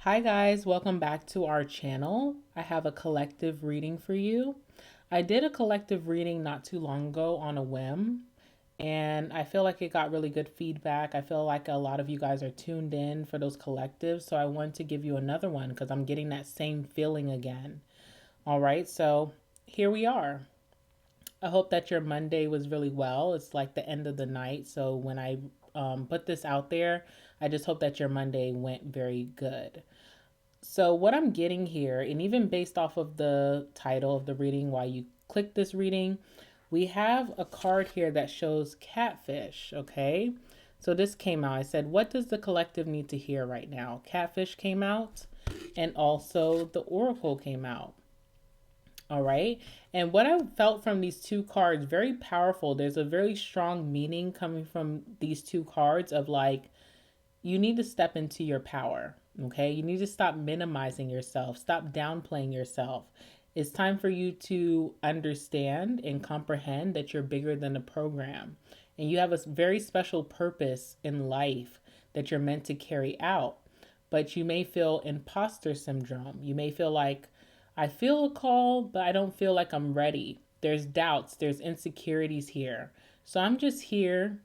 Hi guys, welcome back to our channel. I have a collective reading for you. I did a collective reading not too long ago on a whim, and I feel like it got really good feedback. I feel like a lot of you guys are tuned in for those collectives, so I want to give you another one because I'm getting that same feeling again. All right, so here we are. I hope that your Monday was really well. It's like the end of the night, so when I put this out there, I just hope that your Monday went very good. So, what I'm getting here, and even based off of the title of the reading, while you click this reading, we have a card here that shows catfish. Okay. So, this came out. I said, what does the collective need to hear right now? Catfish came out, and also the oracle came out. All right. And what I felt from these two cards, very powerful. There's a very strong meaning coming from these two cards of like, you need to step into your power. Okay. You need to stop minimizing yourself, stop downplaying yourself. It's time for you to understand and comprehend that you're bigger than a program and you have a very special purpose in life that you're meant to carry out. But you may feel imposter syndrome. You may feel like, I feel a call, but I don't feel like I'm ready. There's doubts, there's insecurities here. So I'm just here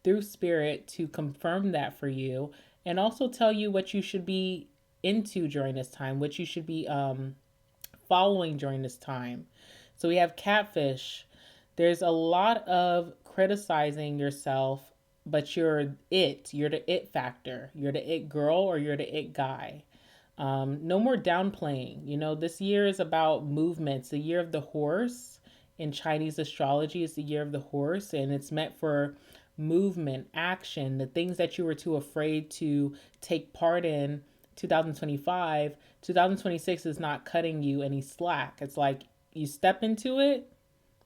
through spirit to confirm that for you and also tell you what you should be into during this time, what you should be following during this time. So we have catfish. There's a lot of criticizing yourself, but you're it. You're the it factor. You're the it girl or you're the it guy. No more downplaying. You know, this year is about movements. The year of the horse in Chinese astrology is the year of the horse, and it's meant for movement, action, the things that you were too afraid to take part in 2025. 2026 is not cutting you any slack. It's like you step into it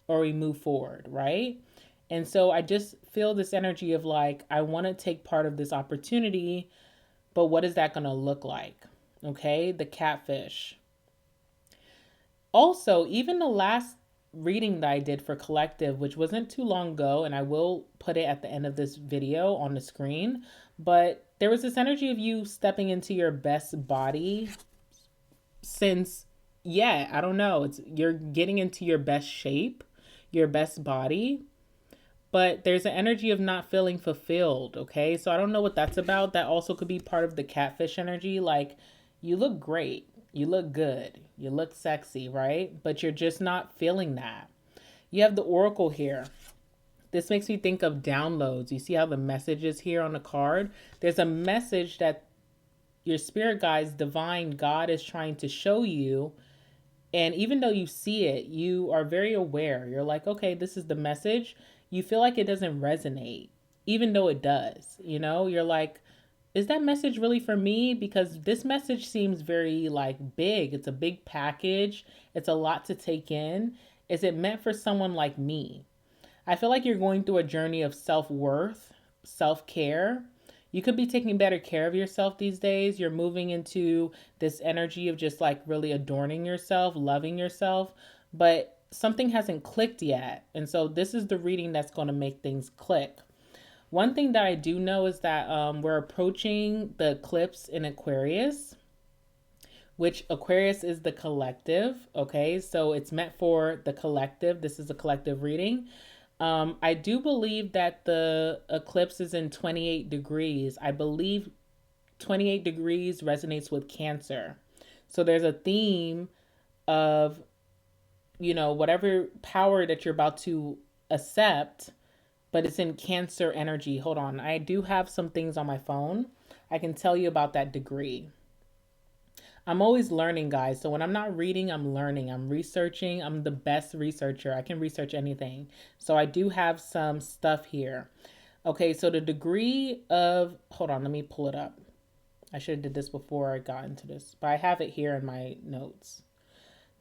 or we move forward, right? And so I just feel this energy of like, I want to take part of this opportunity, but what is that going to look like? Okay, the catfish. Also, even the last reading that I did for collective, which wasn't too long ago, and I will put it at the end of this video on the screen, but there was this energy of you stepping into your best body since, yeah, I don't know, it's you're getting into your best shape, your best body, but there's an energy of not feeling fulfilled. Okay, so I don't know what that's about. That also could be part of the catfish energy. Like, you look great, you look good, you look sexy, right? But you're just not feeling that. You have the oracle here. This makes me think of downloads. You see how the message is here on the card? There's a message that your spirit guides, divine God, is trying to show you. And even though you see it, you are very aware. You're like, okay, this is the message. You feel like it doesn't resonate, even though it does. You know, you're like, is that message really for me? Because this message seems very like big. It's a big package. It's a lot to take in. Is it meant for someone like me? I feel like you're going through a journey of self-worth, self-care. You could be taking better care of yourself these days. You're moving into this energy of just like really adorning yourself, loving yourself, but something hasn't clicked yet. And so this is the reading that's going to make things click. One thing that I do know is that we're approaching the eclipse in Aquarius, which Aquarius is the collective. Okay, so it's meant for the collective. This is a collective reading. I do believe that the eclipse is in 28 degrees. I believe 28 degrees resonates with Cancer. So there's a theme of, you know, whatever power that you're about to accept, but it's in Cancer energy. Hold on. I do have some things on my phone. I can tell you about that degree. I'm always learning, guys. So when I'm not reading, I'm learning. I'm researching. I'm the best researcher. I can research anything. So I do have some stuff here. Okay, so the degree of, hold on, let me pull it up. I should have did this before I got into this, but I have it here in my notes.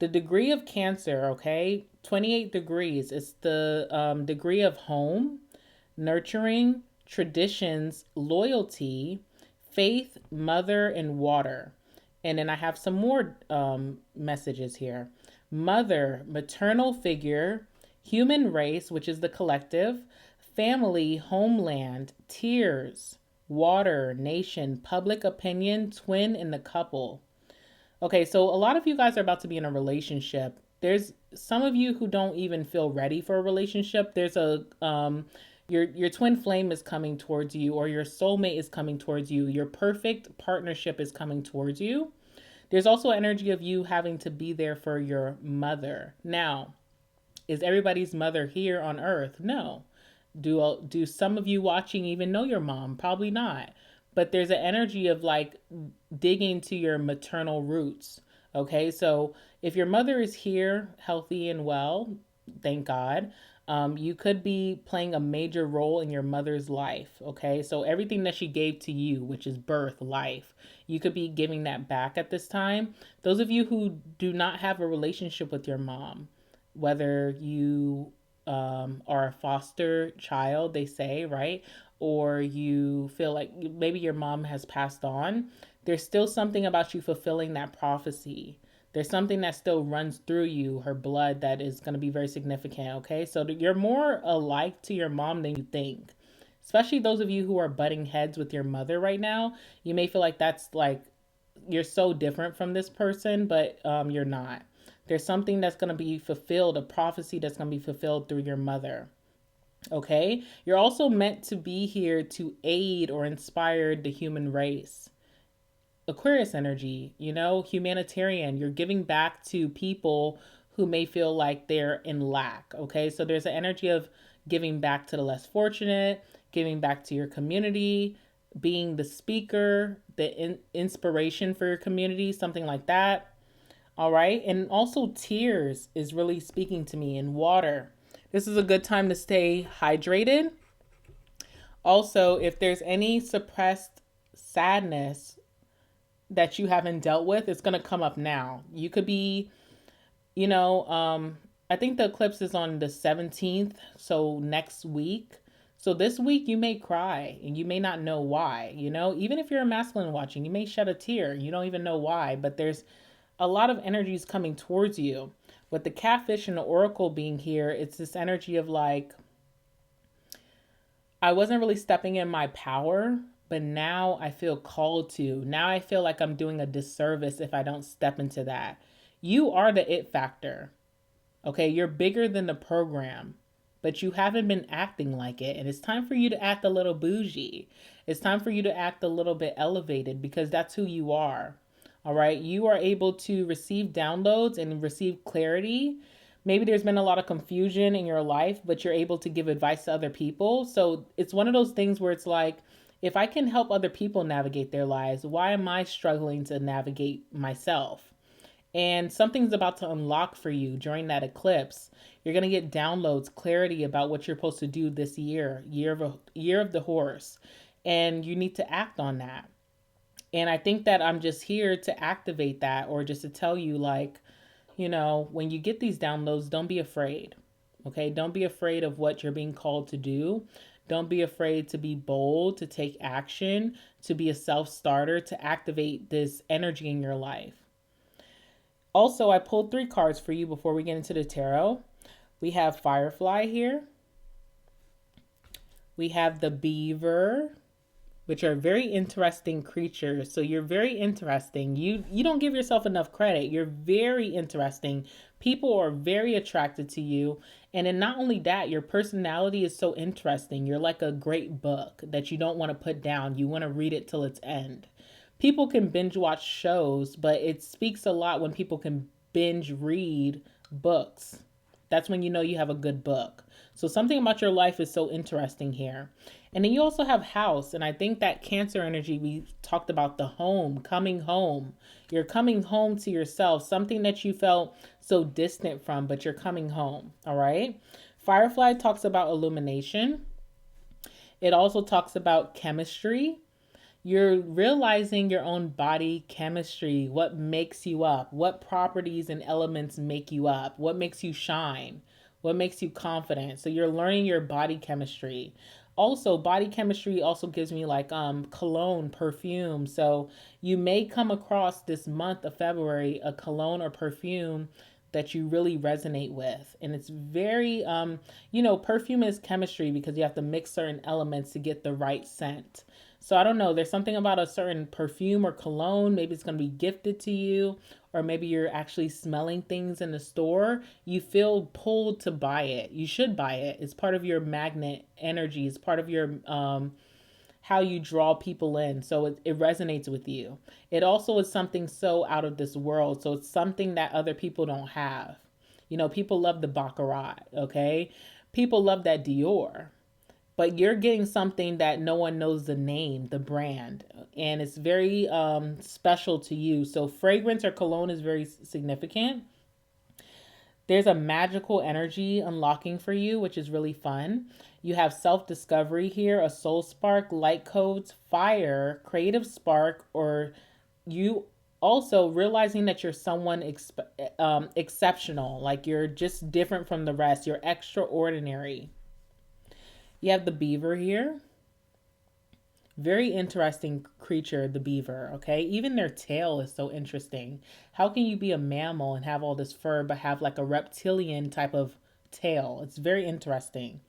The degree of Cancer, okay, 28 degrees. It's the degree of home, nurturing, traditions, loyalty, faith, mother, and water. And then I have some more messages here. Mother, maternal figure, human race, which is the collective, family, homeland, tears, water, nation, public opinion, twin in the couple. Okay, so a lot of you guys are about to be in a relationship. There's some of you who don't even feel ready for a relationship. There's a your twin flame is coming towards you, or your soulmate is coming towards you. Your perfect partnership is coming towards you. There's also energy of you having to be there for your mother. Now, is everybody's mother here on earth? No. Do some of you watching even know your mom? Probably not. But there's an energy of like digging to your maternal roots. Okay, so if your mother is here, healthy and well, thank God, you could be playing a major role in your mother's life. Okay, so everything that she gave to you, which is birth, life, you could be giving that back at this time. Those of you who do not have a relationship with your mom, whether you are a foster child, they say, right? Or you feel like maybe your mom has passed on, there's still something about you fulfilling that prophecy. There's something that still runs through you, her blood, that is going to be very significant, okay? So you're more alike to your mom than you think. Especially those of you who are butting heads with your mother right now. You may feel like that's like you're so different from this person, but you're not. There's something that's going to be fulfilled, a prophecy that's going to be fulfilled through your mother. Okay? You're also meant to be here to aid or inspire the human race. Aquarius energy, you know, humanitarian. You're giving back to people who may feel like they're in lack. Okay? So there's an energy of giving back to the less fortunate, giving back to your community, being the speaker, the inspiration for your community, something like that. All right. And also, tears is really speaking to me, and water. This is a good time to stay hydrated. Also, if there's any suppressed sadness that you haven't dealt with, it's going to come up now. You could be, you know, I think the eclipse is on the 17th. So next week. So this week you may cry and you may not know why, you know, even if you're a masculine watching, you may shed a tear. You don't even know why, but there's a lot of energies coming towards you. With the catfish and the oracle being here, it's this energy of like, I wasn't really stepping in my power, but now I feel called to. Now I feel like I'm doing a disservice if I don't step into that. You are the it factor. Okay, you're bigger than the program, but you haven't been acting like it. And it's time for you to act a little bougie. It's time for you to act a little bit elevated because that's who you are. All right, you are able to receive downloads and receive clarity. Maybe there's been a lot of confusion in your life, but you're able to give advice to other people. So it's one of those things where it's like, if I can help other people navigate their lives, why am I struggling to navigate myself? And something's about to unlock for you during that eclipse. You're going to get downloads, clarity about what you're supposed to do this year of the horse. And you need to act on that. And I think that I'm just here to activate that, or just to tell you, like, you know, when you get these downloads, don't be afraid. Okay. Don't be afraid of what you're being called to do. Don't be afraid to be bold, to take action, to be a self starter, to activate this energy in your life. Also, I pulled 3 cards for you before we get into the tarot. We have Firefly here. We have the beaver, which are very interesting creatures. So you're very interesting. You don't give yourself enough credit. You're very interesting. People are very attracted to you. And then not only that, your personality is so interesting. You're like a great book that you don't want to put down. You want to read it till its end. People can binge watch shows, but it speaks a lot when people can binge read books. That's when you know you have a good book. So something about your life is so interesting here. And then you also have house. And I think that Cancer energy, we talked about the home, coming home. You're coming home to yourself, something that you felt so distant from, but you're coming home. All right. Firefly talks about illumination. It also talks about chemistry. You're realizing your own body chemistry, what makes you up, what properties and elements make you up, what makes you shine, what makes you confident. So you're learning your body chemistry. Also, body chemistry also gives me like cologne, perfume. So you may come across this month of February a cologne or perfume that you really resonate with. And it's very, you know, perfume is chemistry because you have to mix certain elements to get the right scent. So I don't know, there's something about a certain perfume or cologne. Maybe it's going to be gifted to you, or maybe you're actually smelling things in the store. You feel pulled to buy it. You should buy it. It's part of your magnet energy. It's part of your how you draw people in. So it resonates with you. It also is something so out of this world. So it's something that other people don't have. You know, people love the Baccarat, okay? People love that Dior. But you're getting something that no one knows the name, the brand, and it's very special to you. So fragrance or cologne is very significant. There's a magical energy unlocking for you, which is really fun. You have self discovery here, a soul spark, light codes, fire, creative spark, or you also realizing that you're someone exceptional, like you're just different from the rest, you're extraordinary. You have the beaver here. Very interesting creature, the beaver, okay? Even their tail is so interesting. How can you be a mammal and have all this fur but have like a reptilian type of tail? It's very interesting.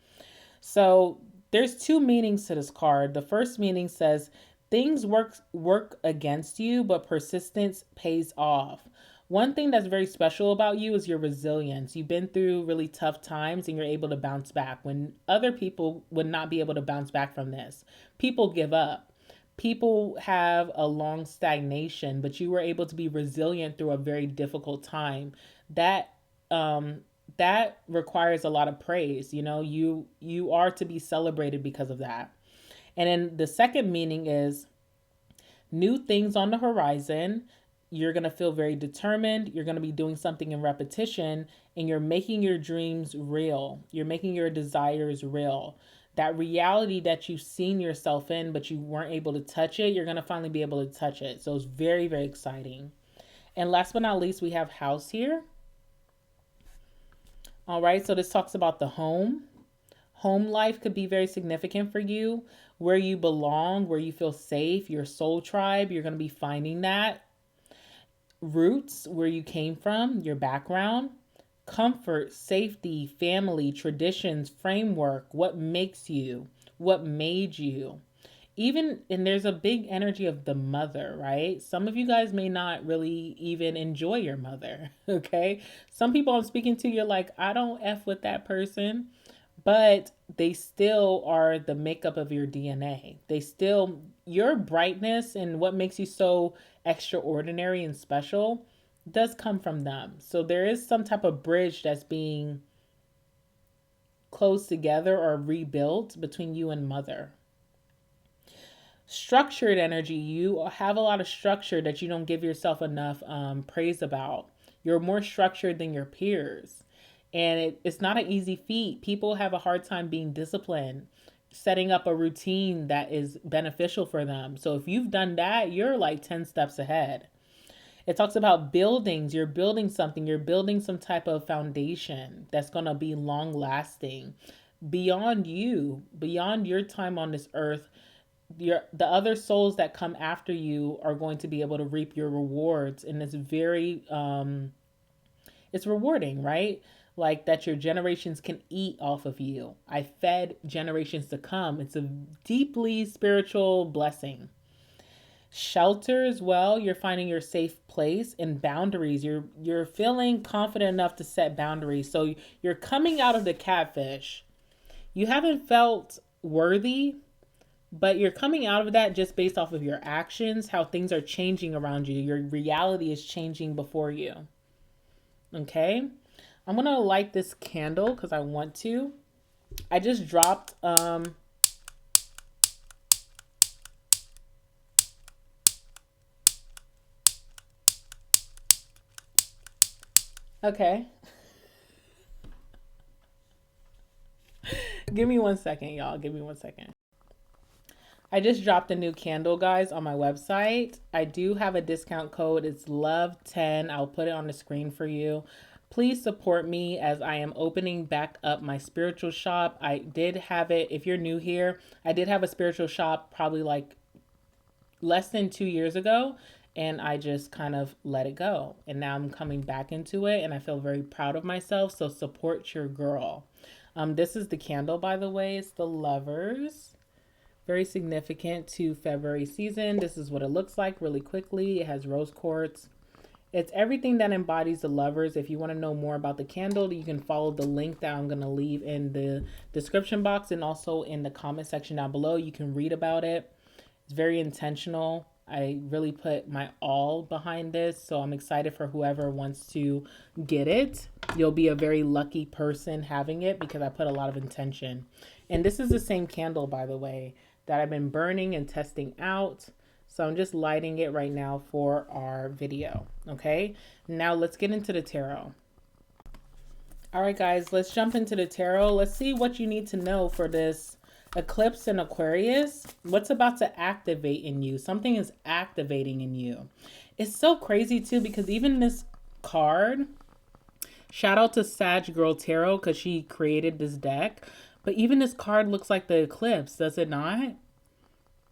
So there's two meanings to this card. The first meaning says things work against you, but persistence pays off. One thing that's very special about you is your resilience. You've been through really tough times and you're able to bounce back when other people would not be able to bounce back from this. People give up. People have a long stagnation, but you were able to be resilient through a very difficult time. That that requires a lot of praise. You know, you are to be celebrated because of that. And then the second meaning is new things on the horizon. You're going to feel very determined. You're going to be doing something in repetition, and you're making your dreams real. You're making your desires real. That reality that you've seen yourself in, but you weren't able to touch it, you're going to finally be able to touch it. So it's very, very exciting. And last but not least, we have house here. All right, so this talks about the home. Home life could be very significant for you, where you belong, where you feel safe, your soul tribe. You're going to be finding that. Roots, where you came from, your background. Comfort, safety, family, traditions, framework, what makes you, what made you. Even, and there's a big energy of the mother, right? Some of you guys may not really even enjoy your mother, okay? Some people I'm speaking to, you're like, I don't F with that person, but they still are the makeup of your DNA. They still, your brightness and what makes you so extraordinary and special does come from them. So there is some type of bridge that's being closed together or rebuilt between you and mother. Structured energy, you have a lot of structure that you don't give yourself enough praise about. You're more structured than your peers. And it's not an easy feat. People have a hard time being disciplined, setting up a routine that is beneficial for them. So if you've done that, you're like 10 steps ahead. It talks about buildings. You're building something. You're building some type of foundation that's going to be long lasting beyond you, beyond your time on this earth. The other souls that come after you are going to be able to reap your rewards, and it's very it's rewarding, right? Like that your generations can eat off of you. I fed generations to come. It's a deeply spiritual blessing. Shelter as well, you're finding your safe place, and boundaries. You're feeling confident enough to set boundaries. So you're coming out of the catfish. You haven't felt worthy, but you're coming out of that just based off of your actions, how things are changing around you. Your reality is changing before you. Okay? I'm going to light this candle because I want to. I just dropped okay. Give me 1 second, y'all. Give me 1 second. I just dropped a new candle, guys, on my website. I do have a discount code. It's LOVE10. I'll put it on the screen for you. Please support me as I am opening back up my spiritual shop. I did have it, if you're new here, I did have a spiritual shop probably like less than 2 years ago, and I just kind of let it go. And now I'm coming back into it, and I feel very proud of myself. So support your girl. This is the candle, by the way. It's the Lovers Very significant to February season. This is what it looks like really quickly. It has rose quartz. It's everything that embodies the lovers. If you want to know more about the candle, you can follow the link that I'm going to leave in the description box and also in the comment section down below. You can read about it. It's very intentional. I really put my all behind this, so I'm excited for whoever wants to get it. You'll be a very lucky person having it because I put a lot of intention. And this is the same candle, by the way, that I've been burning and testing out. So I'm just lighting it right now for our video. Okay, now let's get into the tarot. All right, guys, let's jump into the tarot. Let's see what you need to know for this eclipse in Aquarius. What's about to activate in you? Something is activating in you. It's so crazy too, because even this card, shout out to Sag Girl Tarot because she created this deck. But even this card looks like the eclipse, does it not?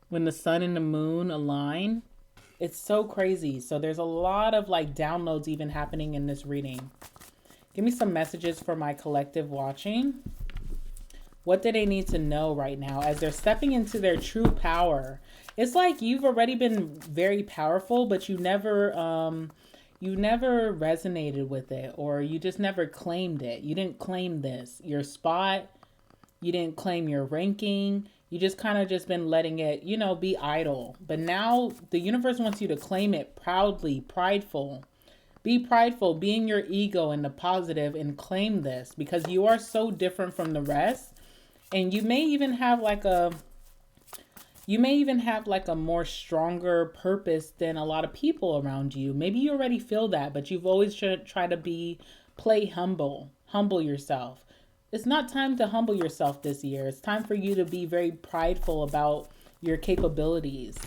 When the sun and the moon align. It's so crazy. So there's a lot of like downloads even happening in this reading. Give me some messages for my collective watching. What do they need to know right now as they're stepping into their true power? It's like you've already been very powerful, but you never resonated with it, or you just never claimed it. You didn't claim your spot. You didn't claim your ranking. You just kind of just been letting it, you know, be idle. But now the universe wants you to claim it proudly, prideful. Be prideful, be in your ego and the positive and claim this because you are so different from the rest. And you may even have like a more stronger purpose than a lot of people around you. Maybe you already feel that, but you've always tried to play humble yourself. It's not time to humble yourself this year. It's time for you to be very prideful about your capabilities.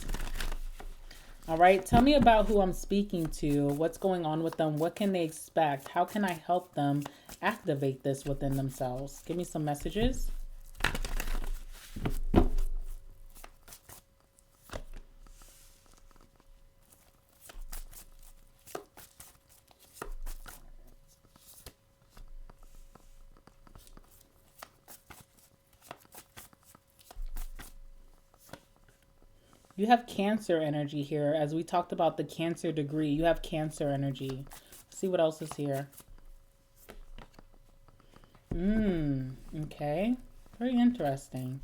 All right, tell me about who I'm speaking to, what's going on with them, what can they expect, how can I help them activate this within themselves? Give me some messages. You have Cancer energy here. As we talked about the Cancer degree, you have Cancer energy. Let's see what else is here. Okay. Very interesting.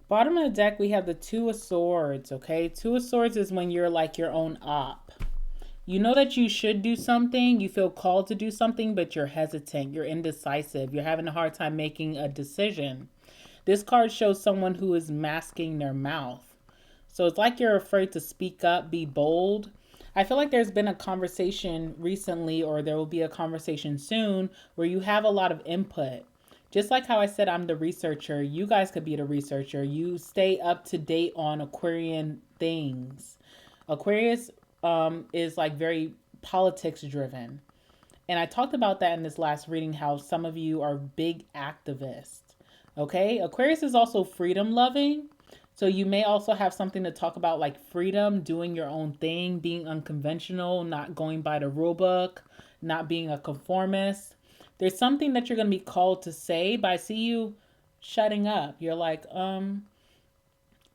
Bottom of the deck, we have the Two of Swords, okay? Two of Swords is when you're like your own op. You know that you should do something. You feel called to do something, but you're hesitant. You're indecisive. You're having a hard time making a decision. This card shows someone who is masking their mouth. So it's like you're afraid to speak up, be bold. I feel like there's been a conversation recently, or there will be a conversation soon, where you have a lot of input. Just like how I said I'm the researcher, you guys could be the researcher. You stay up to date on Aquarian things. Aquarius is like very politics driven. And I talked about that in this last reading, how some of you are big activists. Okay, Aquarius is also freedom loving. So you may also have something to talk about like freedom, doing your own thing, being unconventional, not going by the rule book, not being a conformist. There's something that you're going to be called to say, but I see you shutting up. You're like,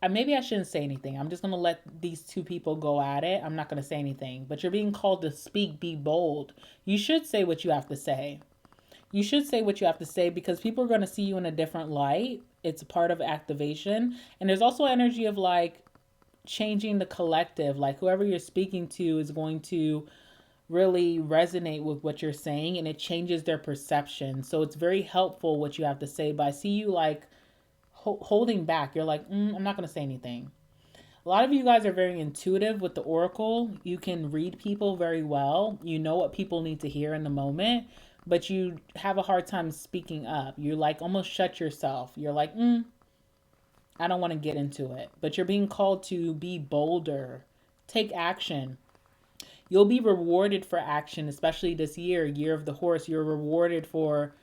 maybe I shouldn't say anything. I'm just going to let these two people go at it. I'm not going to say anything, but you're being called to speak, be bold. You should say what you have to say. You should say what you have to say because people are going to see you in a different light. It's a part of activation. And there's also energy of like changing the collective. Like whoever you're speaking to is going to really resonate with what you're saying and it changes their perception. So it's very helpful what you have to say. But I see you like holding back. You're like, I'm not going to say anything. A lot of you guys are very intuitive with the oracle. You can read people very well. You know what people need to hear in the moment. But you have a hard time speaking up. You like almost shut yourself. You're like, I don't want to get into it. But you're being called to be bolder. Take action. You'll be rewarded for action, especially this year, year of the horse. You're rewarded for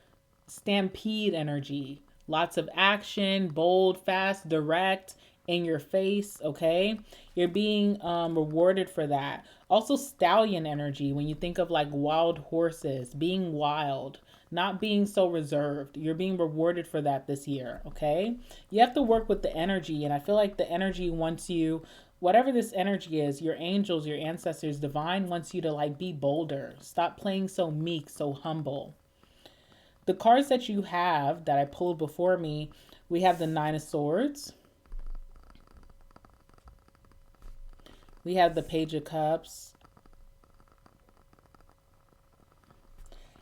stampede energy. Lots of action, bold, fast, direct, in your face, okay? You're being rewarded for that. Also, stallion energy, when you think of like wild horses, being wild, not being so reserved. You're being rewarded for that this year, okay? You have to work with the energy, and I feel like the energy wants you, whatever this energy is, your angels, your ancestors, divine wants you to like be bolder. Stop playing so meek, so humble. The cards that you have that I pulled before me, we have the Nine of Swords. We have the Page of Cups.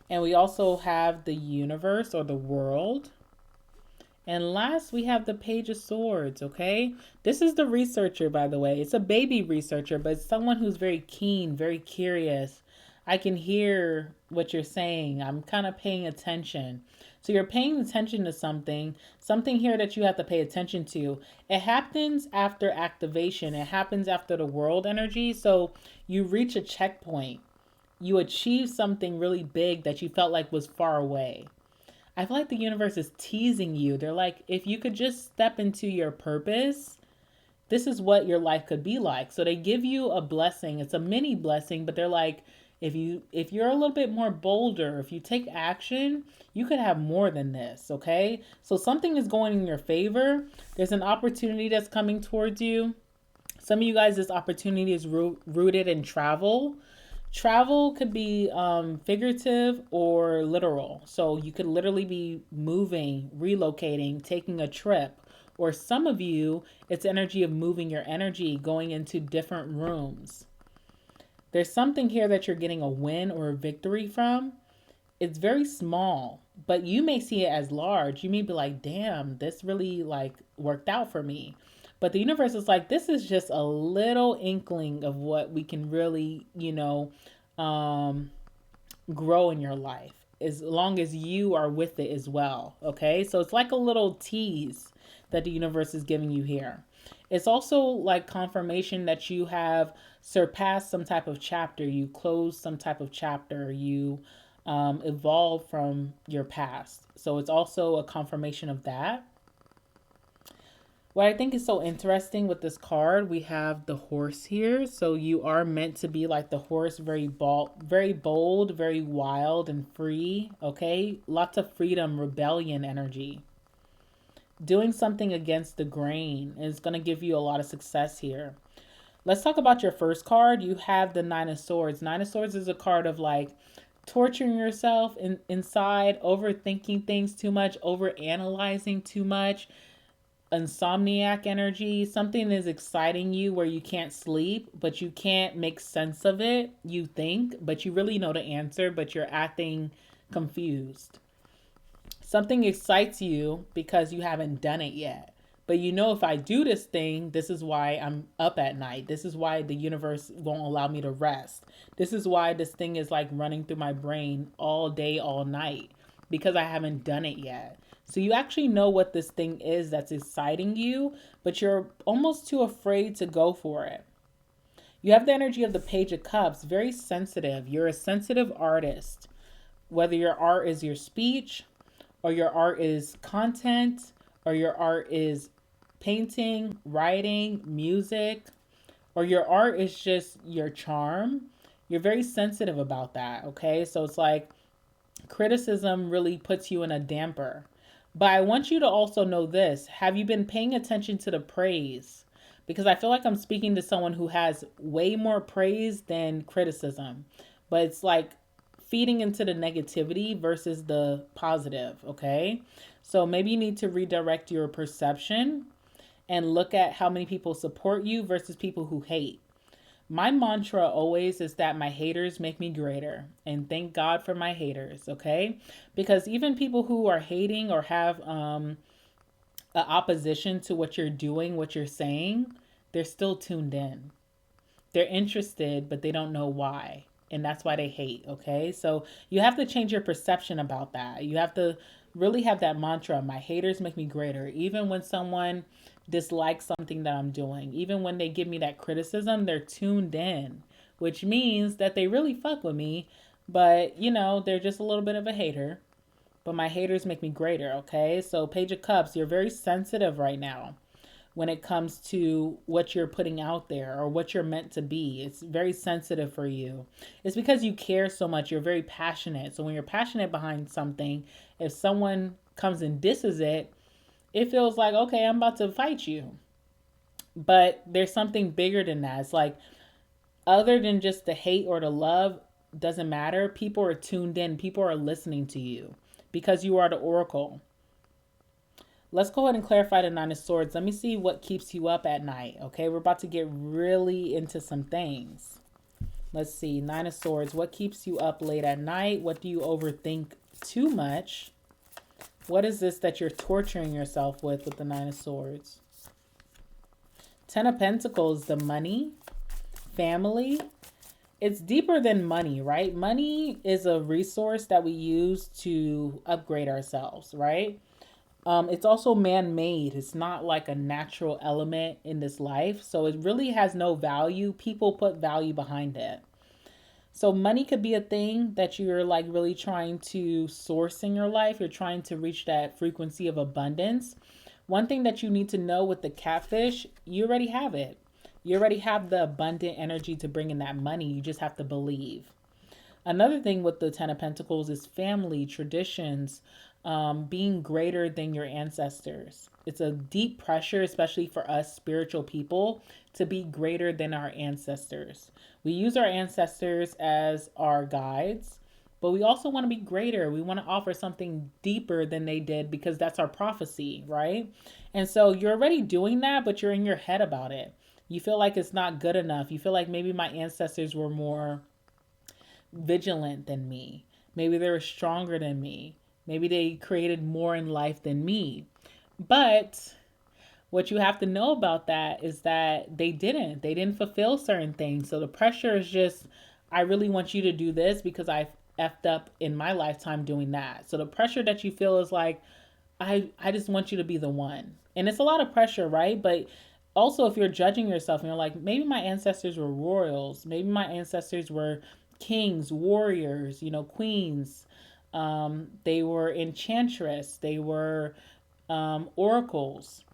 And we also have the universe or the world. And last, we have the Page of Swords, okay? This is the researcher, by the way. It's a baby researcher, but it's someone who's very keen, very curious. I can hear what you're saying. I'm kind of paying attention. So you're paying attention to something here that you have to pay attention to. It happens after activation. It happens after the world energy. So you reach a checkpoint. You achieve something really big that you felt like was far away. I feel like the universe is teasing you. They're like, if you could just step into your purpose, this is what your life could be like. So they give you a blessing. It's a mini blessing, but they're like, if you're a little bit more bolder, if you take action, you could have more than this, okay? So something is going in your favor. There's an opportunity that's coming towards you. Some of you guys, this opportunity is rooted in travel. Travel could be figurative or literal. So you could literally be moving, relocating, taking a trip. Or some of you, it's energy of moving your energy, going into different rooms. There's something here that you're getting a win or a victory from. It's very small, but you may see it as large. You may be like, damn, this really like worked out for me. But the universe is like, this is just a little inkling of what we can really, grow in your life as long as you are with it as well. Okay. So it's like a little tease that the universe is giving you here. It's also like confirmation that you have surpassed some type of chapter. You closed some type of chapter. You evolved from your past. So it's also a confirmation of that. What I think is so interesting with this card, we have the horse here. So you are meant to be like the horse, very bold, very wild and free. Okay. Lots of freedom, rebellion energy. Doing something against the grain is going to give you a lot of success here. Let's talk about your first card. You have the Nine of Swords. Nine of Swords is a card of like torturing yourself inside, overthinking things too much, overanalyzing too much, insomniac energy. Something is exciting you where you can't sleep, but you can't make sense of it. You think, but you really know the answer, but you're acting confused. Something excites you because you haven't done it yet. But you know, if I do this thing, this is why I'm up at night. This is why the universe won't allow me to rest. This is why this thing is like running through my brain all day, all night, because I haven't done it yet. So you actually know what this thing is that's exciting you, but you're almost too afraid to go for it. You have the energy of the Page of Cups, very sensitive. You're a sensitive artist. Whether your art is your speech, or your art is content, or your art is painting, writing, music, or your art is just your charm, you're very sensitive about that, okay? So it's like criticism really puts you in a damper. But I want you to also know this. Have you been paying attention to the praise? Because I feel like I'm speaking to someone who has way more praise than criticism. But it's like feeding into the negativity versus the positive, okay? So maybe you need to redirect your perception and look at how many people support you versus people who hate. My mantra always is that my haters make me greater. And thank God for my haters, okay? Because even people who are hating or have an opposition to what you're doing, what you're saying, they're still tuned in. They're interested, but they don't know why. And that's why they hate, okay? So you have to change your perception about that. You have to really have that mantra, my haters make me greater. Even when someone dislikes something that I'm doing, even when they give me that criticism, they're tuned in, which means that they really fuck with me, but they're just a little bit of a hater. But my haters make me greater, okay? So Page of Cups, you're very sensitive right now. when it comes to what you're putting out there or what you're meant to be. It's very sensitive for you. It's because you care so much. You're very passionate. So when you're passionate behind something, if someone comes and disses it, it feels like, okay, I'm about to fight you. But there's something bigger than that. It's like, other than just the hate or the love, doesn't matter. People are tuned in, people are listening to you because you are the oracle. Let's go ahead and clarify the Nine of Swords. Let me see what keeps you up at night. Okay, we're about to get really into some things. Let's see, Nine of Swords. What keeps you up late at night? What do you overthink too much? What is this that you're torturing yourself with the Nine of Swords? Ten of Pentacles, the money, family. It's deeper than money, right? Money is a resource that we use to upgrade ourselves, right? It's also man-made. It's not like a natural element in this life. So it really has no value. People put value behind it. So money could be a thing that you're like really trying to source in your life. You're trying to reach that frequency of abundance. One thing that you need to know with the catfish, you already have it. You already have the abundant energy to bring in that money. You just have to believe. Another thing with the Ten of Pentacles is family, traditions, being greater than your ancestors. It's a deep pressure, especially for us spiritual people, to be greater than our ancestors. We use our ancestors as our guides, but we also want to be greater. We want to offer something deeper than they did because that's our prophecy, right? And so you're already doing that, but you're in your head about it. You feel like it's not good enough. You feel like maybe my ancestors were more vigilant than me. Maybe they were stronger than me. Maybe they created more in life than me. But what you have to know about that is that they didn't. They didn't fulfill certain things. So the pressure is just, I really want you to do this because I effed up in my lifetime doing that. So the pressure that you feel is like, I just want you to be the one. And it's a lot of pressure, right? But also if you're judging yourself and you're like, maybe my ancestors were royals. Maybe my ancestors were kings, warriors, queens. They were enchantress. They were oracles.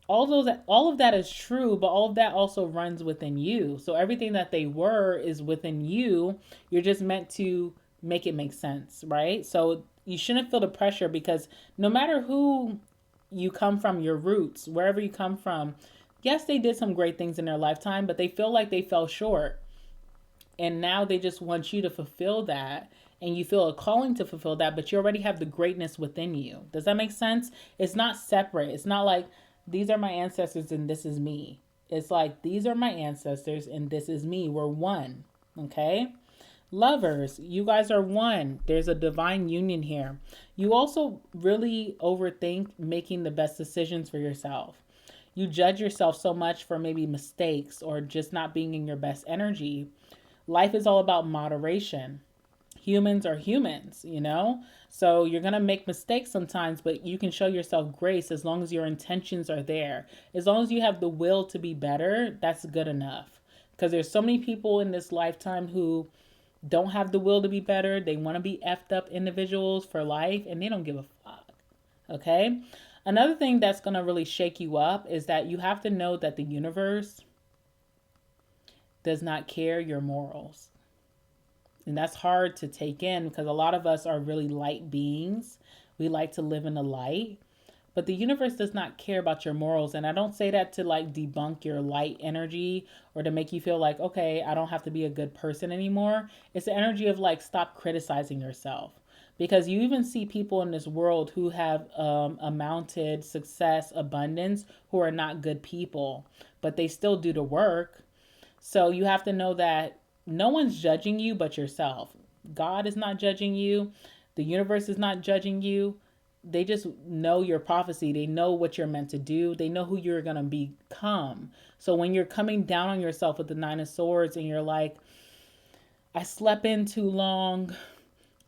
All of that is true, but all of that also runs within you. So everything that they were is within you. You're just meant to make it make sense, right? So you shouldn't feel the pressure because no matter who you come from, your roots, wherever you come from, yes, they did some great things in their lifetime, but they feel like they fell short. And now they just want you to fulfill that. And you feel a calling to fulfill that, but you already have the greatness within you. Does that make sense? It's not separate. It's not like these are my ancestors and this is me. It's like these are my ancestors and this is me. We're one. Okay? Lovers, you guys are one. There's a divine union here. You also really overthink making the best decisions for yourself. You judge yourself so much for maybe mistakes or just not being in your best energy. Life is all about moderation. Humans are humans, So you're going to make mistakes sometimes, but you can show yourself grace as long as your intentions are there. As long as you have the will to be better, that's good enough. Because there's so many people in this lifetime who don't have the will to be better. They want to be effed up individuals for life and they don't give a fuck. Okay? Another thing that's going to really shake you up is that you have to know that the universe does not care your morals. And that's hard to take in because a lot of us are really light beings. We like to live in the light. But the universe does not care about your morals. And I don't say that to like debunk your light energy or to make you feel like, okay, I don't have to be a good person anymore. It's the energy of like, stop criticizing yourself. Because you even see people in this world who have amounted success, abundance, who are not good people, but they still do the work. So you have to know that no one's judging you but yourself. God is not judging you. The universe is not judging you. They just know your prophecy. They know what you're meant to do. They know who you're going to become. So when you're coming down on yourself with the Nine of Swords and you're like, I slept in too long.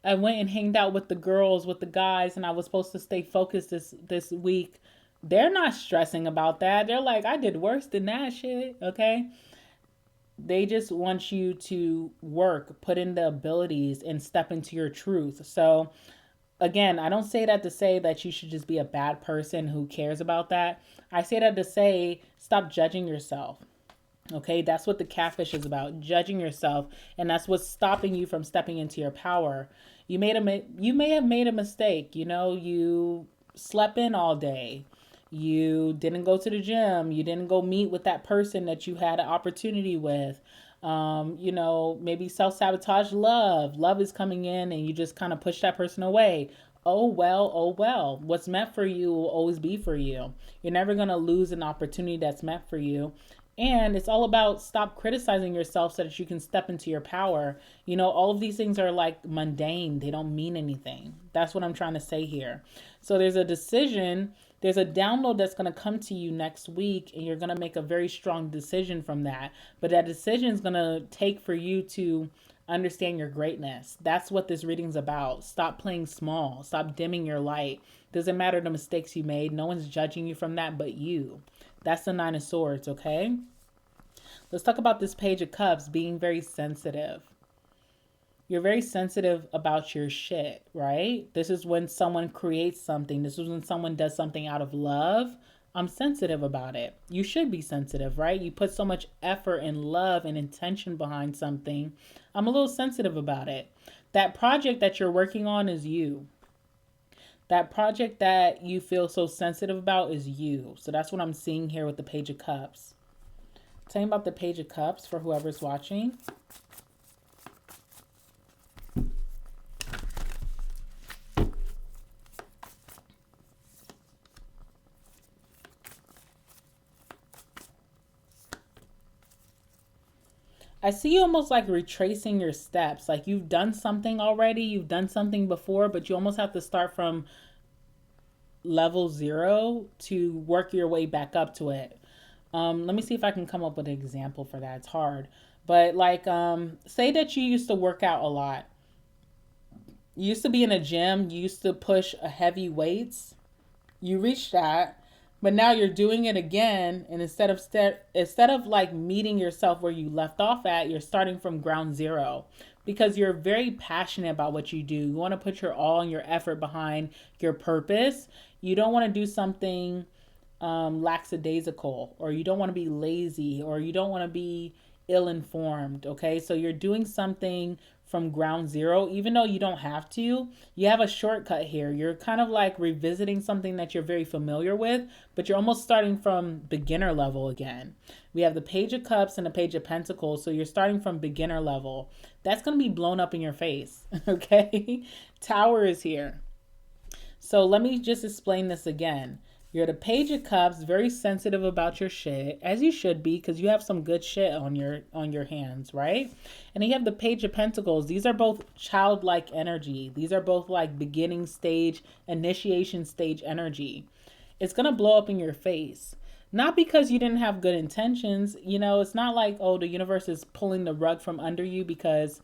I went and hanged out with the girls, with the guys, and I was supposed to stay focused this week. They're not stressing about that. They're like, I did worse than that shit, okay? They just want you to work, put in the abilities, and step into your truth. So again, I don't say that to say that you should just be a bad person who cares about that. I say that to say stop judging yourself. Okay, that's what the catfish is about, judging yourself, and that's what's stopping you from stepping into your power. You may have made a mistake. You know, you slept in all day. You didn't go to the gym. You didn't go meet with that person that you had an opportunity with. You know, maybe self sabotage love. Love is coming in and you just kind of push that person away. Oh well, oh well. What's meant for you will always be for you. You're never going to lose an opportunity that's meant for you. And it's all about stop criticizing yourself so that you can step into your power. You know, all of these things are like mundane, they don't mean anything. That's what I'm trying to say here. So there's a decision, there's a download that's going to come to you next week, and you're going to make a very strong decision from that. But that decision is going to take for you to understand your greatness. That's what this reading's about. Stop playing small, stop dimming your light. Doesn't matter the mistakes you made, no one's judging you from that but you. That's the Nine of Swords, okay? Let's talk about this Page of Cups being very sensitive. You're very sensitive about your shit, right? This is when someone creates something. This is when someone does something out of love. I'm sensitive about it. You should be sensitive, right? You put so much effort and love and intention behind something. I'm a little sensitive about it. That project that you're working on is you. That project that you feel so sensitive about is you. So that's what I'm seeing here with the Page of Cups. Tell me about the Page of Cups for whoever's watching. I see you almost like retracing your steps. Like you've done something already, you've done something before, but you almost have to start from level 0 to work your way back up to it. Let me see if I can come up with an example for that. It's hard. But like, say that you used to work out a lot. You used to be in a gym. You used to push a heavy weights. You reached that, but now you're doing it again. And instead of like meeting yourself where you left off at, you're starting from ground zero because you're very passionate about what you do. You want to put your all and your effort behind your purpose. You don't want to do something lackadaisical, or you don't want to be lazy, or you don't want to be ill-informed. Okay, so you're doing something from ground zero, even though you don't have to. You have a shortcut here. You're kind of like revisiting something that you're very familiar with, but you're almost starting from beginner level again. We have the Page of Cups and the Page of Pentacles, so you're starting from beginner level. That's going to be blown up in your face. Okay, Tower is here. So let me just explain this again. You're the Page of Cups, very sensitive about your shit, as you should be, because you have some good shit on your hands, right? And you have the Page of Pentacles. These are both childlike energy. These are both like beginning stage, initiation stage energy. It's gonna blow up in your face. Not because you didn't have good intentions. You know, it's not like, oh, the universe is pulling the rug from under you because,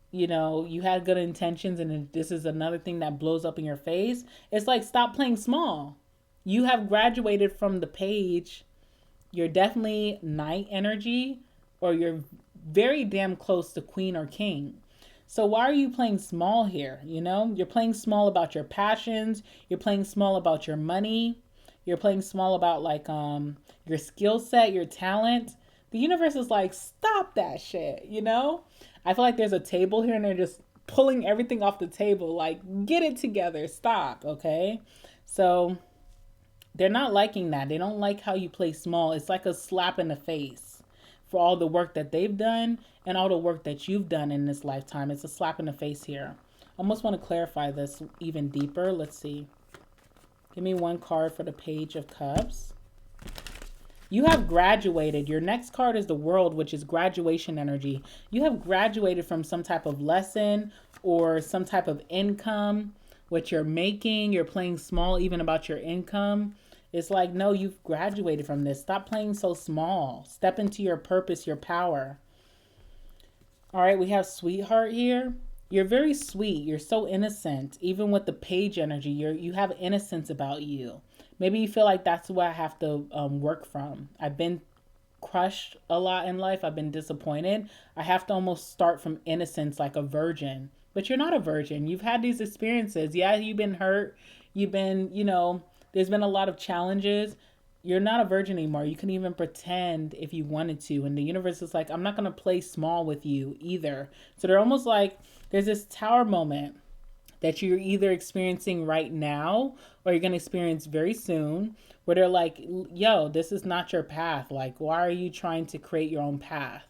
you know, you had good intentions and this is another thing that blows up in your face. It's like, stop playing small. You have graduated from the page. You're definitely Knight energy, or you're very damn close to Queen or King. So why are you playing small here? You know, you're playing small about your passions. You're playing small about your money. You're playing small about like your skill set, your talent. The universe is like, stop that shit, you know? I feel like there's a table here and they're just pulling everything off the table. Like, get it together. Stop, okay? So they're not liking that. They don't like how you play small. It's like a slap in the face for all the work that they've done and all the work that you've done in this lifetime. It's a slap in the face here. I almost want to clarify this even deeper. Let's see. Give me one card for the Page of Cups. You have graduated. Your next card is the World, which is graduation energy. You have graduated from some type of lesson or some type of income, what you're making. You're playing small even about your income. It's like, no, you've graduated from this. Stop playing so small. Step into your purpose, your power. All right, we have Sweetheart here. You're very sweet. You're so innocent. Even with the Page energy, you have innocence about you. Maybe you feel like that's what I have to work from. I've been crushed a lot in life. I've been disappointed. I have to almost start from innocence like a virgin. but you're not a virgin. You've had these experiences. Yeah, you've been hurt. You've been, there's been a lot of challenges. You're not a virgin anymore. You can even pretend if you wanted to. And the universe is like, I'm not going to play small with you either. So they're almost like there's this tower moment that you're either experiencing right now or you're going to experience very soon where they're like, yo, this is not your path. Like, why are you trying to create your own path?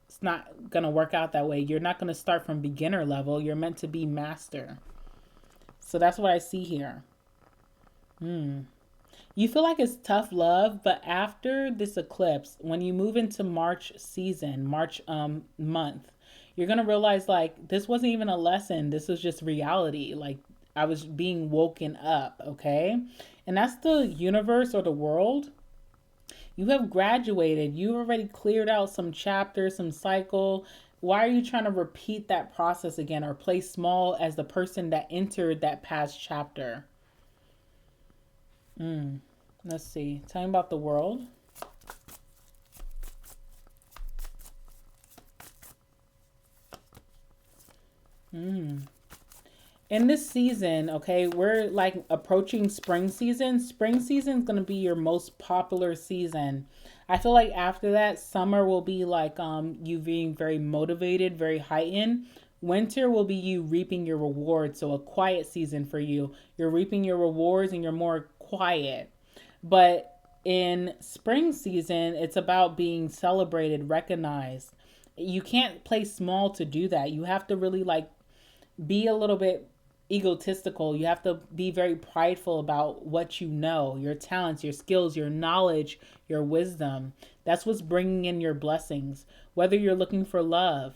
It's not going to work out that way. You're not going to start from beginner level. You're meant to be master. So that's what I see here. You feel like it's tough love, but after this eclipse, when you move into March season, March month, you're gonna realize like this wasn't even a lesson. This was just reality. Like I was being woken up, okay? And that's the universe or the world. You have graduated. You've already cleared out some chapters, some cycle. Why are you trying to repeat that process again or play small as the person that entered that past chapter? Let's see. Tell me about the world. In this season, okay, we're like approaching spring season. Spring season is going to be your most popular season. I feel like after that, summer will be like you being very motivated, very heightened. Winter will be you reaping your rewards. So a quiet season for you. You're reaping your rewards and you're more quiet. But in spring season, it's about being celebrated, recognized. You can't play small to do that. You have to really like be a little bit egotistical. You have to be very prideful about what you know, your talents, your skills, your knowledge, your wisdom. That's what's bringing in your blessings. Whether you're looking for love,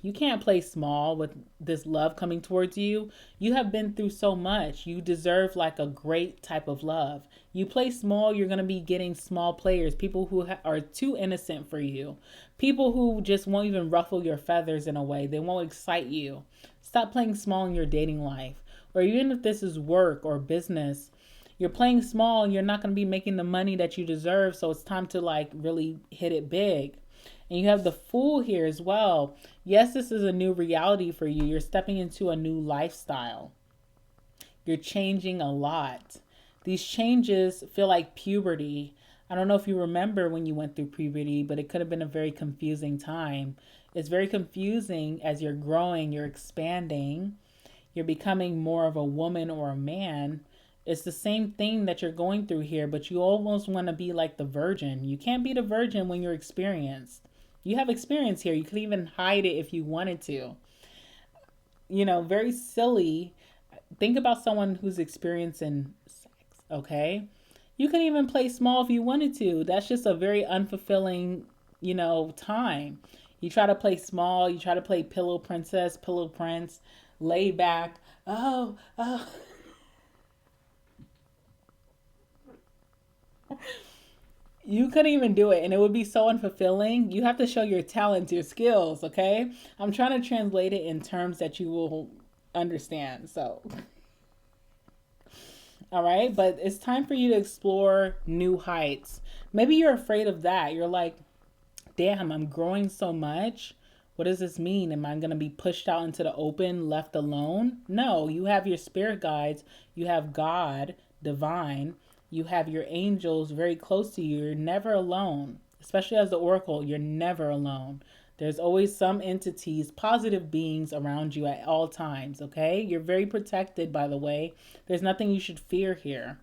you can't play small with this love coming towards you. You have been through so much. You deserve like a great type of love. You play small, you're going to be getting small players, people who are too innocent for you, people who just won't even ruffle your feathers in a way. They won't excite you. Stop playing small in your dating life. Or even if this is work or business, you're playing small and you're not going to be making the money that you deserve. So it's time to like really hit it big. And you have the Fool here as well. Yes, this is a new reality for you. You're stepping into a new lifestyle. You're changing a lot. These changes feel like puberty. I don't know if you remember when you went through puberty, but it could have been a very confusing time. It's very confusing as you're growing, you're expanding, you're becoming more of a woman or a man. It's the same thing that you're going through here, but you almost want to be like the virgin. You can't be the virgin when you're experienced. You have experience here. You could even hide it if you wanted to. Very silly. Think about someone who's experiencing sex, okay? You can even play small if you wanted to. That's just a very unfulfilling, time. You try to play small, you try to play pillow princess, pillow prince, lay back. Oh, oh. You couldn't even do it and it would be so unfulfilling. You have to show your talents, your skills, okay? I'm trying to translate it in terms that you will understand. So, all right, but it's time for you to explore new heights. Maybe you're afraid of that. You're like, damn, I'm growing so much. What does this mean? Am I going to be pushed out into the open, left alone? No, you have your spirit guides, you have God, divine, you have your angels very close to you. You're never alone, especially as the oracle, you're never alone. There's always some entities, positive beings around you at all times, okay? You're very protected, by the way. There's nothing you should fear here.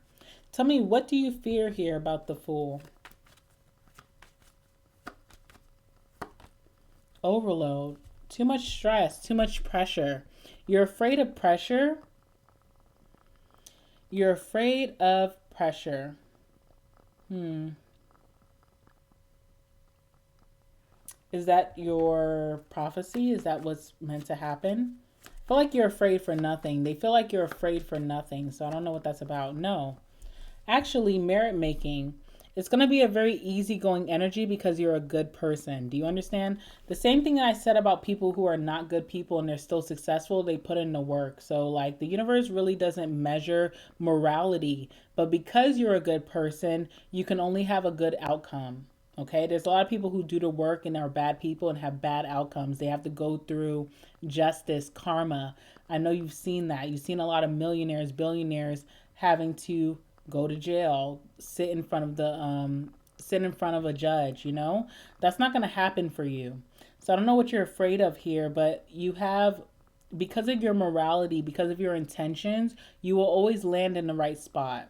Tell me, what do you fear here about the Fool? Overload, too much stress, too much pressure. You're afraid of pressure. You're afraid of pressure. Is that your prophecy? Is that what's meant to happen? I feel like you're afraid for nothing. They feel like you're afraid for nothing. So I don't know what that's about. No. Actually, merit making. It's going to be a very easygoing energy because you're a good person. Do you understand? The same thing that I said about people who are not good people and they're still successful, they put in the work. So like the universe really doesn't measure morality, but because you're a good person, you can only have a good outcome. Okay, there's a lot of people who do the work and are bad people and have bad outcomes. They have to go through justice, karma. I know you've seen that. You've seen a lot of millionaires, billionaires having to go to jail, sit in front of a judge, you know? That's not going to happen for you. So I don't know what you're afraid of here, but you have, because of your morality, because of your intentions, you will always land in the right spot.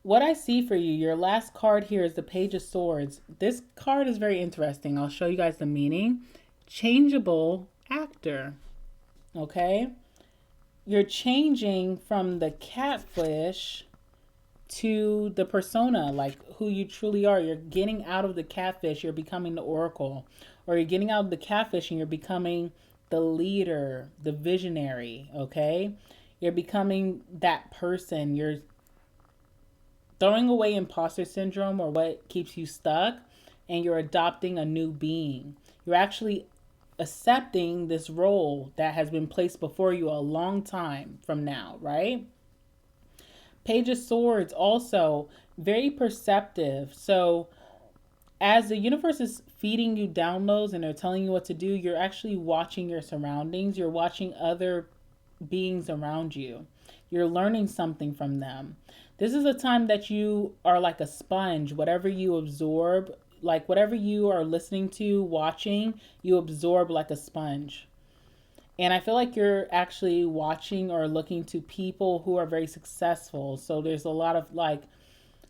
What I see for you, your last card here is the Page of Swords. This card is very interesting. I'll show you guys the meaning. Changeable actor. Okay? You're changing from the catfish to the persona, like who you truly are. You're getting out of the catfish, you're becoming the oracle. Or you're getting out of the catfish and you're becoming the leader, the visionary, okay? You're becoming that person. You're throwing away imposter syndrome or what keeps you stuck, and you're adopting a new being. You're actually accepting this role that has been placed before you a long time from now, right? Page of Swords also very perceptive. So as the universe is feeding you downloads and they're telling you what to do, you're actually watching your surroundings. You're watching other beings around you. You're learning something from them. This is a time that you are like a sponge. Whatever you absorb, like whatever you are listening to, watching, you absorb like a sponge. And I feel like you're actually watching or looking to people who are very successful. So there's a lot of like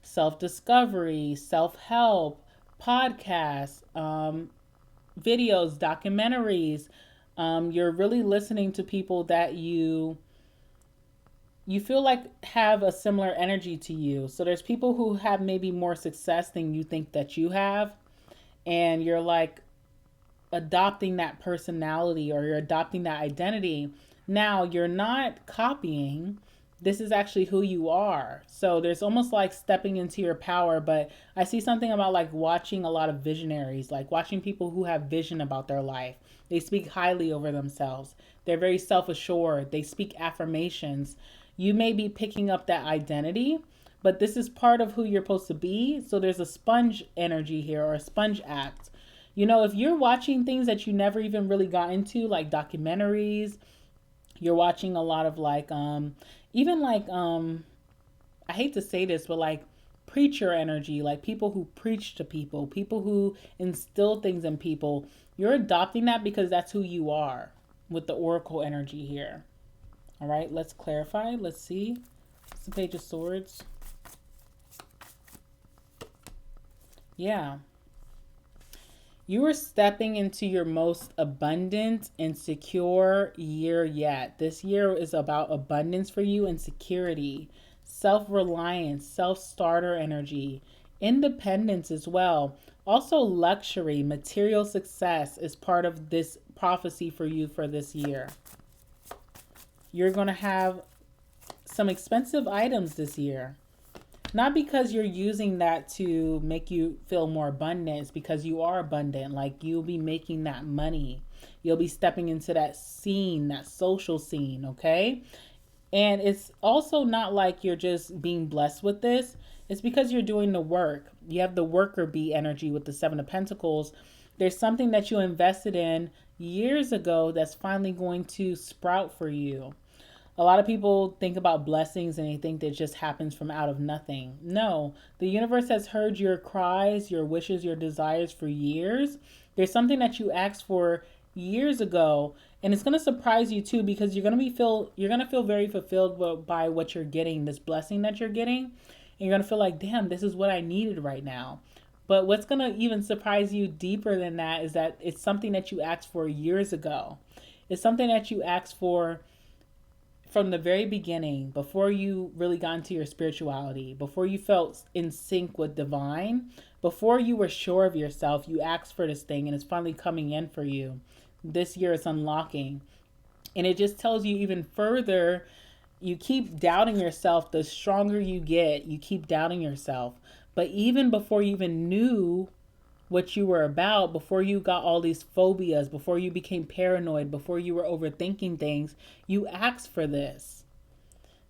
self-discovery, self-help, podcasts, videos, documentaries. You're really listening to people that you feel like have a similar energy to you. So there's people who have maybe more success than you think that you have, and you're like adopting that personality or you're adopting that identity. Now you're not copying. This is actually who you are. So there's almost like stepping into your power, but I see something about like watching a lot of visionaries, like watching people who have vision about their life. They speak highly over themselves. They're very self-assured. They speak affirmations. You may be picking up that identity, but this is part of who you're supposed to be. So there's a sponge energy here, or a sponge act. You know, if you're watching things that you never even really got into, like documentaries, you're watching a lot of like even like I hate to say this, but like preacher energy, like people who preach to people, people who instill things in people. You're adopting that because that's who you are with the oracle energy here. All right, let's clarify. Let's see. It's the Page of Swords. Yeah. You are stepping into your most abundant and secure year yet. This year is about abundance for you and security, self-reliance, self-starter energy, independence as well. Also luxury, material success is part of this prophecy for you for this year. You're going to have some expensive items this year. Not because you're using that to make you feel more abundant, it's because you are abundant. Like you'll be making that money. You'll be stepping into that scene, that social scene, okay? And it's also not like you're just being blessed with this. It's because you're doing the work. You have the worker bee energy with the Seven of Pentacles. There's something that you invested in years ago that's finally going to sprout for you. A lot of people think about blessings and they think that it just happens from out of nothing. No, the universe has heard your cries, your wishes, your desires for years. There's something that you asked for years ago, and it's going to surprise you too, because you're going to feel very fulfilled by what you're getting, this blessing that you're getting. And you're going to feel like, damn, this is what I needed right now. But what's going to even surprise you deeper than that is that it's something that you asked for years ago. It's something that you asked for from the very beginning, before you really got into your spirituality, before you felt in sync with divine, before you were sure of yourself, you asked for this thing and it's finally coming in for you. This year it's unlocking. And it just tells you even further, you keep doubting yourself. The stronger you get, you keep doubting yourself. But even before you even knew what you were about, before you got all these phobias, before you became paranoid, before you were overthinking things, you asked for this.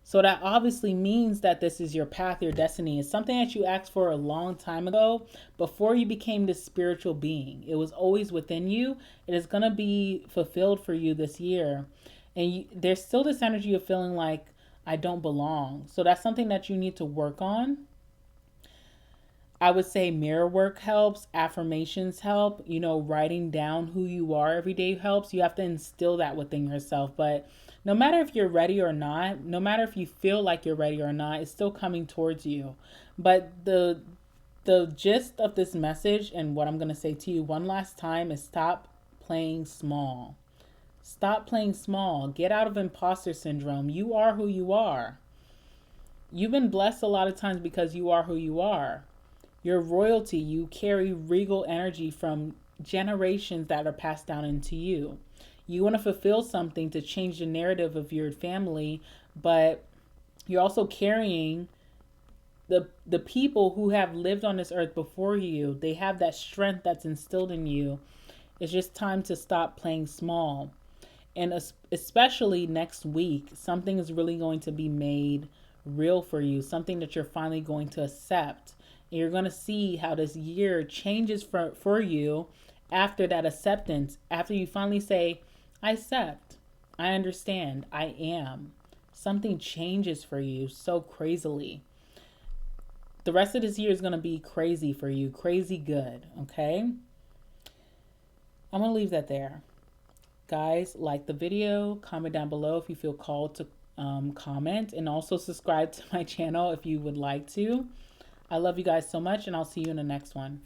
So that obviously means that this is your path, your destiny. It's something that you asked for a long time ago before you became this spiritual being. It was always within you. It is going to be fulfilled for you this year. And there's still this energy of feeling like I don't belong. So that's something that you need to work on. I would say mirror work helps, affirmations help, writing down who you are every day helps. You have to instill that within yourself. But no matter if you're ready or not, no matter if you feel like you're ready or not, it's still coming towards you. But the gist of this message and what I'm going to say to you one last time is stop playing small. Stop playing small. Get out of imposter syndrome. You are who you are. You've been blessed a lot of times because you are who you are. You're royalty. You carry regal energy from generations that are passed down into you. You want to fulfill something to change the narrative of your family, but you're also carrying the people who have lived on this earth before you. They have that strength that's instilled in you. It's just time to stop playing small. And especially next week, something is really going to be made real for you, something that you're finally going to accept. And you're going to see how this year changes for you after that acceptance, after you finally say, I accept, I understand, I am. Something changes for you so crazily. The rest of this year is going to be crazy for you, crazy good, okay? I'm going to leave that there. Guys, like the video, comment down below if you feel called to comment, and also subscribe to my channel if you would like to. I love you guys so much, and I'll see you in the next one.